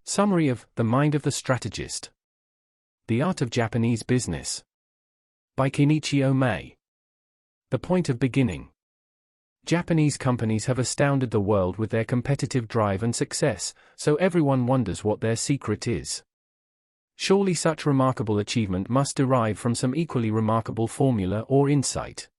Summary of The Mind of the Strategist. The Art of Japanese Business. By Kenichi Ohmae. The point of beginning. Japanese companies have astounded the world with their competitive drive and success, so everyone wonders what their secret is. Surely such remarkable achievement must derive from some equally remarkable formula or insight.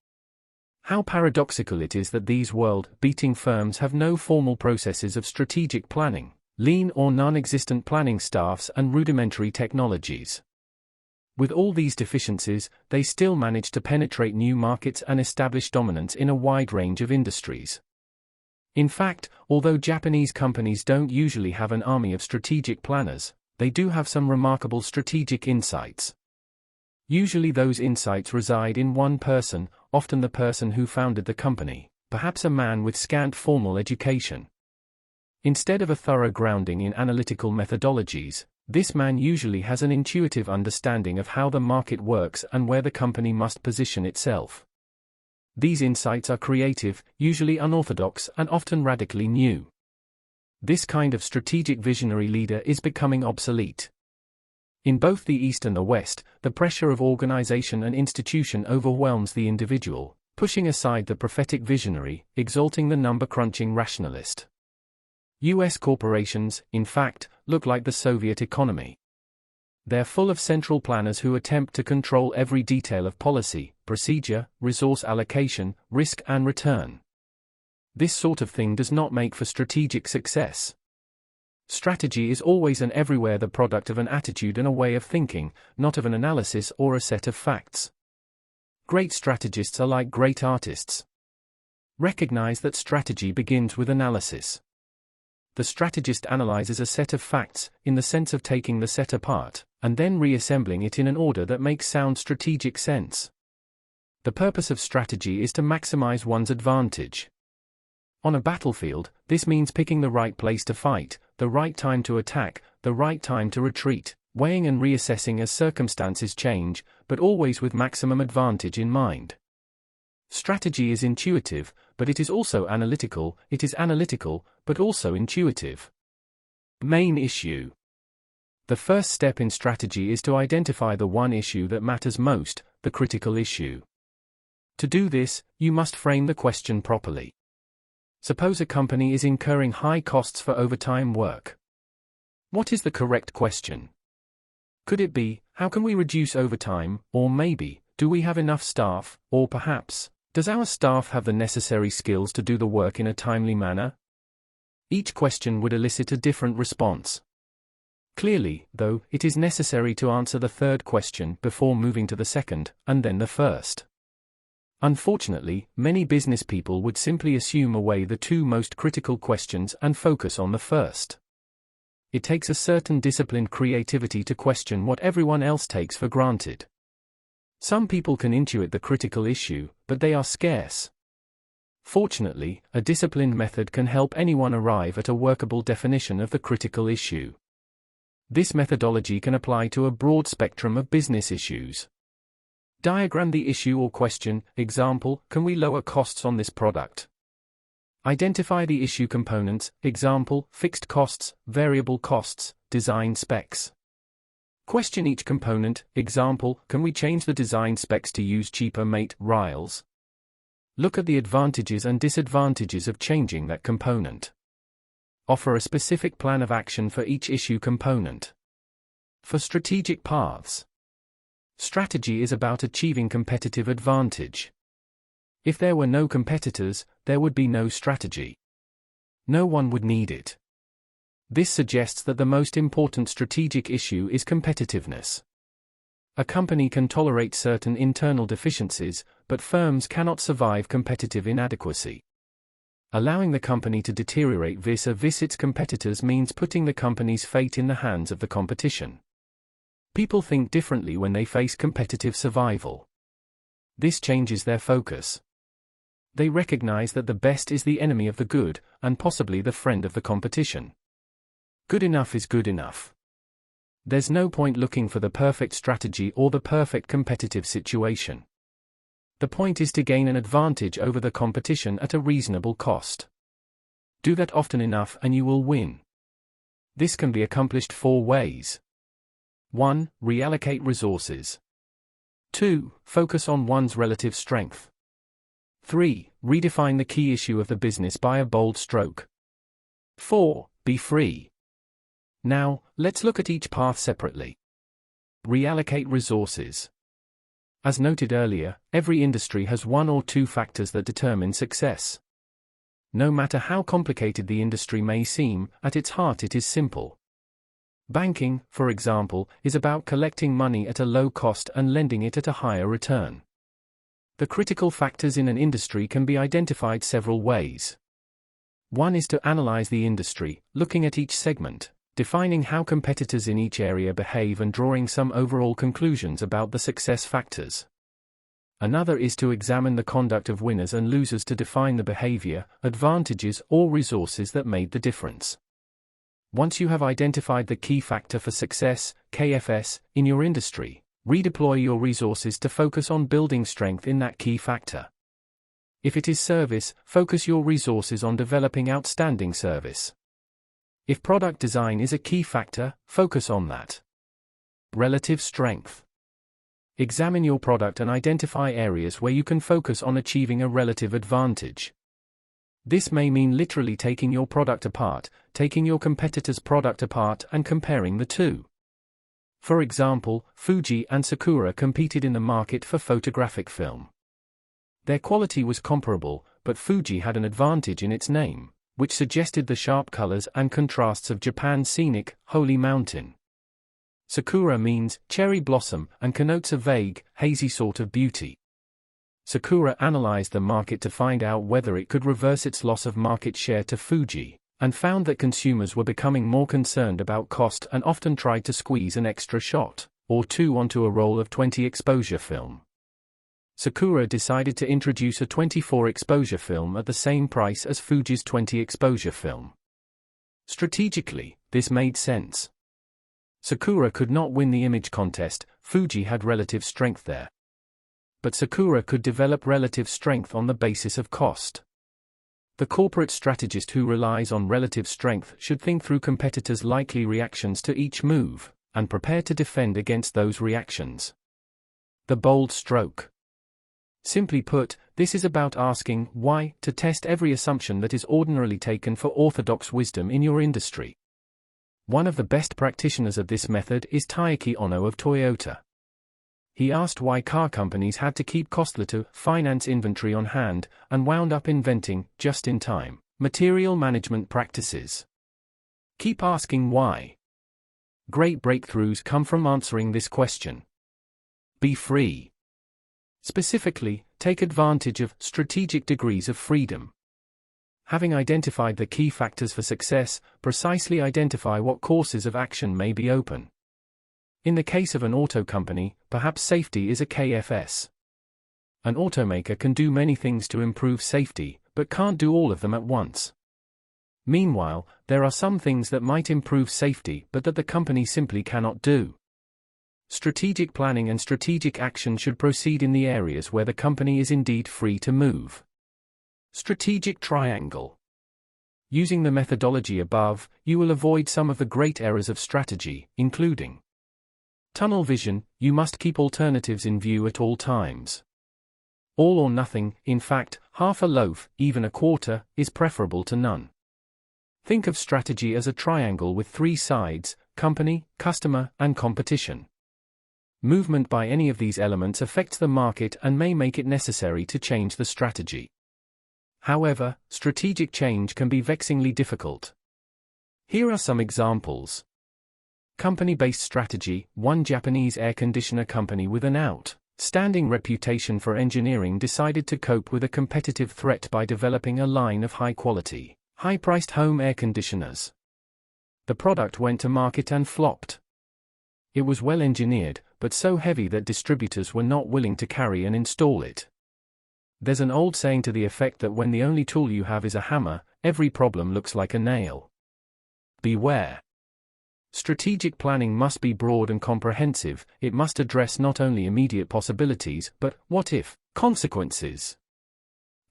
How paradoxical it is that these world-beating firms have no formal processes of strategic planning, lean or non-existent planning staffs and rudimentary technologies. With all these deficiencies, they still manage to penetrate new markets and establish dominance in a wide range of industries. In fact, although Japanese companies don't usually have an army of strategic planners, they do have some remarkable strategic insights. Usually those insights reside in one person, often the person who founded the company, perhaps a man with scant formal education. Instead of a thorough grounding in analytical methodologies, this man usually has an intuitive understanding of how the market works and where the company must position itself. These insights are creative, usually unorthodox, and often radically new. This kind of strategic visionary leader is becoming obsolete. In both the East and the West, the pressure of organization and institution overwhelms the individual, pushing aside the prophetic visionary, exalting the number-crunching rationalist. US corporations, in fact, look like the Soviet economy. They're full of central planners who attempt to control every detail of policy, procedure, resource allocation, risk and return. This sort of thing does not make for strategic success. Strategy is always and everywhere the product of an attitude and a way of thinking, not of an analysis or a set of facts. Great strategists are like great artists. Recognize that strategy begins with analysis. The strategist analyzes a set of facts, in the sense of taking the set apart, and then reassembling it in an order that makes sound strategic sense. The purpose of strategy is to maximize one's advantage. On a battlefield, this means picking the right place to fight, the right time to attack, the right time to retreat, weighing and reassessing as circumstances change, but always with maximum advantage in mind. Strategy is intuitive, but it is also analytical. It is analytical, but also intuitive. Main issue. The first step in strategy is to identify the one issue that matters most, the critical issue. To do this, you must frame the question properly. Suppose a company is incurring high costs for overtime work. What is the correct question? Could it be, how can we reduce overtime, or maybe, do we have enough staff, or perhaps, does our staff have the necessary skills to do the work in a timely manner? Each question would elicit a different response. Clearly, though, it is necessary to answer the third question before moving to the second, and then the first. Unfortunately, many business people would simply assume away the two most critical questions and focus on the first. It takes a certain disciplined creativity to question what everyone else takes for granted. Some people can intuit the critical issue, but they are scarce. Fortunately, a disciplined method can help anyone arrive at a workable definition of the critical issue. This methodology can apply to a broad spectrum of business issues. Diagram the issue or question. Example, can we lower costs on this product? Identify the issue components. Example, fixed costs, variable costs, design specs. Question each component. Example, can we change the design specs to use cheaper materials? Look at the advantages and disadvantages of changing that component. Offer a specific plan of action for each issue component. For strategic paths. Strategy is about achieving competitive advantage. If there were no competitors, there would be no strategy. No one would need it. This suggests that the most important strategic issue is competitiveness. A company can tolerate certain internal deficiencies, but firms cannot survive competitive inadequacy. Allowing the company to deteriorate vis-a-vis its competitors means putting the company's fate in the hands of the competition. People think differently when they face competitive survival. This changes their focus. They recognize that the best is the enemy of the good, and possibly the friend of the competition. Good enough is good enough. There's no point looking for the perfect strategy or the perfect competitive situation. The point is to gain an advantage over the competition at a reasonable cost. Do that often enough and you will win. This can be accomplished 4 ways. 1. Reallocate resources. 2. Focus on one's relative strength. 3. Redefine the key issue of the business by a bold stroke. 4. Be free. Now, let's look at each path separately. Reallocate resources. As noted earlier, every industry has 1 or 2 factors that determine success. No matter how complicated the industry may seem, at its heart it is simple. Banking, for example, is about collecting money at a low cost and lending it at a higher return. The critical factors in an industry can be identified several ways. 1 is to analyze the industry, looking at each segment, defining how competitors in each area behave and drawing some overall conclusions about the success factors. Another is to examine the conduct of winners and losers to define the behavior, advantages, or resources that made the difference. Once you have identified the key factor for success, KFS, in your industry, redeploy your resources to focus on building strength in that key factor. If it is service, focus your resources on developing outstanding service. If product design is a key factor, focus on that. Relative strength. Examine your product and identify areas where you can focus on achieving a relative advantage. This may mean literally taking your product apart, taking your competitor's product apart and comparing the two. For example, Fuji and Sakura competed in the market for photographic film. Their quality was comparable, but Fuji had an advantage in its name, which suggested the sharp colors and contrasts of Japan's scenic, holy mountain. Sakura means cherry blossom and connotes a vague, hazy sort of beauty. Sakura analyzed the market to find out whether it could reverse its loss of market share to Fuji, and found that consumers were becoming more concerned about cost and often tried to squeeze an extra shot or 2 onto a roll of 20 exposure film. Sakura decided to introduce a 24 exposure film at the same price as Fuji's 20 exposure film. Strategically, this made sense. Sakura could not win the image contest, Fuji had relative strength there. But Sakura could develop relative strength on the basis of cost. The corporate strategist who relies on relative strength should think through competitors' likely reactions to each move, and prepare to defend against those reactions. The bold stroke. Simply put, this is about asking why to test every assumption that is ordinarily taken for orthodox wisdom in your industry. One of the best practitioners of this method is Kenichi Ohmae of Toyota. He asked why car companies had to keep costly to finance inventory on hand, and wound up inventing, just-in-time, material management practices. Keep asking why. Great breakthroughs come from answering this question. Be free. Specifically, take advantage of strategic degrees of freedom. Having identified the key factors for success, precisely identify what courses of action may be open. In the case of an auto company, perhaps safety is a KFS. An automaker can do many things to improve safety, but can't do all of them at once. Meanwhile, there are some things that might improve safety but that the company simply cannot do. Strategic planning and strategic action should proceed in the areas where the company is indeed free to move. Strategic triangle. Using the methodology above, you will avoid some of the great errors of strategy, including tunnel vision. You must keep alternatives in view at all times. All or nothing, in fact, half a loaf, even a quarter, is preferable to none. Think of strategy as a triangle with 3 sides: company, customer, and competition. Movement by any of these elements affects the market and may make it necessary to change the strategy. However, strategic change can be vexingly difficult. Here are some examples. Company-based strategy. One Japanese air conditioner company with an outstanding reputation for engineering decided to cope with a competitive threat by developing a line of high-quality, high-priced home air conditioners. The product went to market and flopped. It was well engineered, but so heavy that distributors were not willing to carry and install it. There's an old saying to the effect that when the only tool you have is a hammer, every problem looks like a nail. Beware. Strategic planning must be broad and comprehensive. It must address not only immediate possibilities, but what-if consequences.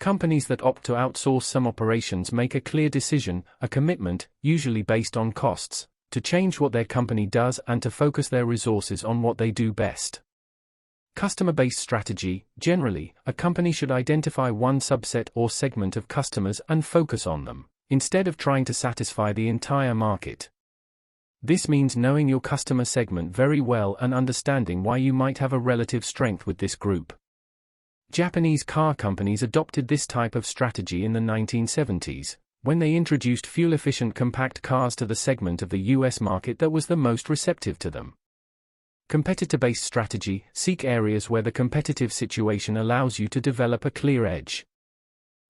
Companies that opt to outsource some operations make a clear decision, a commitment, usually based on costs, to change what their company does and to focus their resources on what they do best. Customer-based strategy. Generally, a company should identify one subset or segment of customers and focus on them, instead of trying to satisfy the entire market. This means knowing your customer segment very well and understanding why you might have a relative strength with this group. Japanese car companies adopted this type of strategy in the 1970s, when they introduced fuel-efficient compact cars to the segment of the US market that was the most receptive to them. Competitor-based strategy. Seek areas where the competitive situation allows you to develop a clear edge.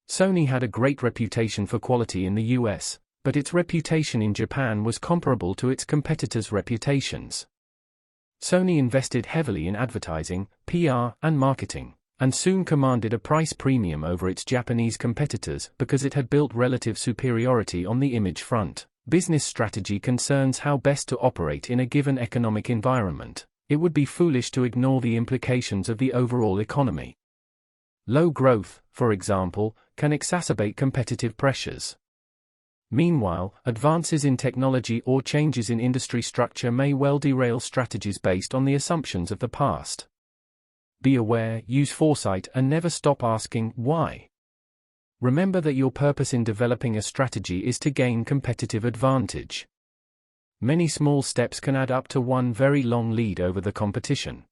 Sony had a great reputation for quality in the US, but its reputation in Japan was comparable to its competitors' reputations. Sony invested heavily in advertising, PR, and marketing, and soon commanded a price premium over its Japanese competitors because it had built relative superiority on the image front. Business strategy concerns how best to operate in a given economic environment. It would be foolish to ignore the implications of the overall economy. Low growth, for example, can exacerbate competitive pressures. Meanwhile, advances in technology or changes in industry structure may well derail strategies based on the assumptions of the past. Be aware, use foresight, and never stop asking why. Remember that your purpose in developing a strategy is to gain competitive advantage. Many small steps can add up to one very long lead over the competition.